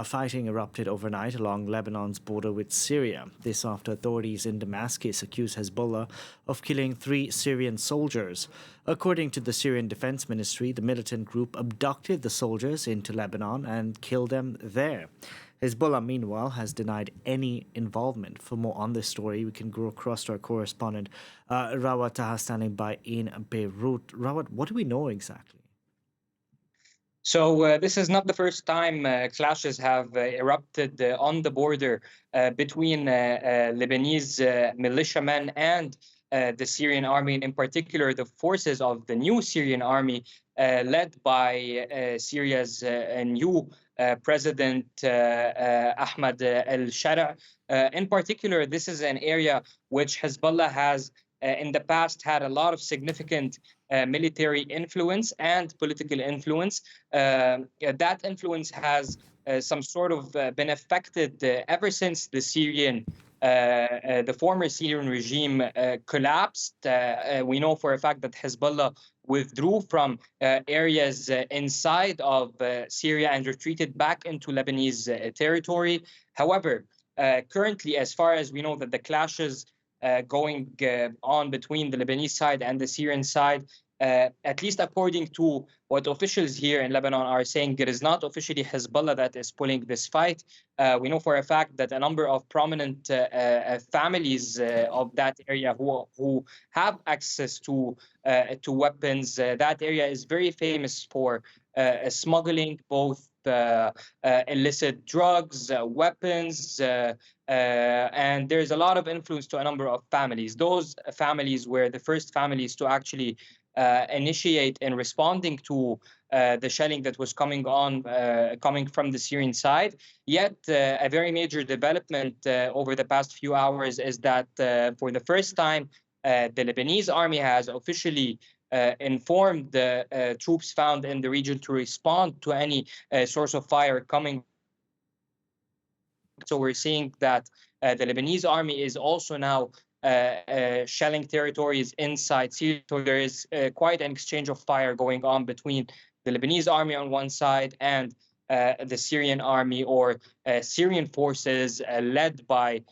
Fighting erupted overnight along Lebanon's border with Syria. This after authorities in Damascus accuse Hezbollah of killing 3 Syrian soldiers. According to the Syrian Defense Ministry, the militant group abducted the soldiers into Lebanon and killed them there. Hezbollah, meanwhile, has denied any involvement. For more on this story, we can go across to our correspondent, Rawad Taha, standing by in Beirut. Rawad, what do we know exactly? So this is not the first time clashes have erupted on the border between Lebanese militiamen and the Syrian army, and in particular the forces of the new Syrian army led by Syria's new President Ahmad al-Shara. In particular, this is an area which Hezbollah has in the past had a lot of significant military influence and political influence. That influence has some sort of been affected ever since the former Syrian regime collapsed. We know for a fact that Hezbollah withdrew from areas inside of Syria and retreated back into Lebanese territory. However, currently, as far as we know, that the clashes going on between the Lebanese side and the Syrian side, at least according to what officials here in Lebanon are saying, it is not officially Hezbollah that is pulling this fight. We know for a fact that a number of prominent families of that area who have access to weapons. That area is very famous for smuggling both illicit drugs, weapons, and there's a lot of influence to a number of families. Those families were the first families to actually initiate in responding to the shelling that was coming from the Syrian side. Yet, a very major development over the past few hours is that for the first time, the Lebanese army has officially informed the troops found in the region to respond to any source of fire coming. So we're seeing that the Lebanese army is also now shelling territories inside Syria. So there is quite an exchange of fire going on between the Lebanese army on one side and the Syrian army or Syrian forces led by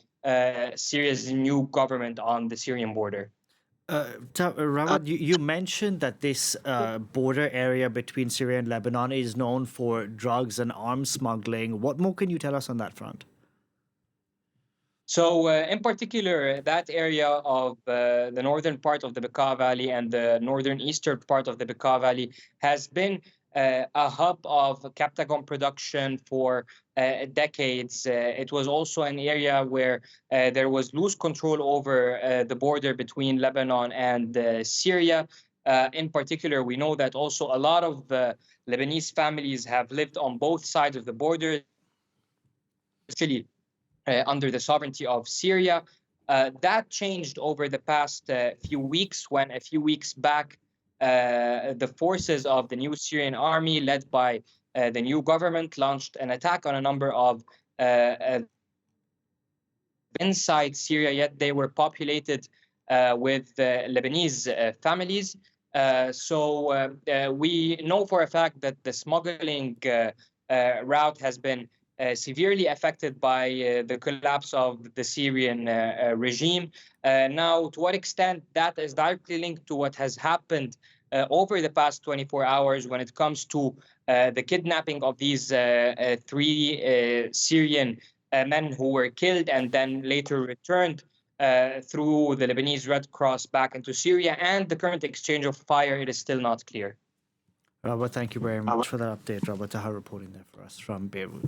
Syria's new government on the Syrian border. Rawad, you mentioned that this border area between Syria and Lebanon is known for drugs and arms smuggling. What more can you tell us on that front? So in particular, that area of the northern part of the Bekaa Valley and the northern eastern part of the Bekaa Valley has been a hub of Captagon production for decades. It was also an area where there was loose control over the border between Lebanon and Syria. In particular, we know that also a lot of Lebanese families have lived on both sides of the border, especially under the sovereignty of Syria. That changed over the past few weeks when a few weeks back, the forces of the new Syrian army led by the new government launched an attack on a number of inside Syria, yet they were populated with Lebanese families. So we know for a fact that the smuggling route has been severely affected by the collapse of the Syrian regime. Now, to what extent that is directly linked to what has happened over the past 24 hours when it comes to the kidnapping of these 3 Syrian men who were killed and then later returned through the Lebanese Red Cross back into Syria, and the current exchange of fire, it is still not clear. Robert, thank you very much for that update. Rawad Taha reporting there for us from Beirut.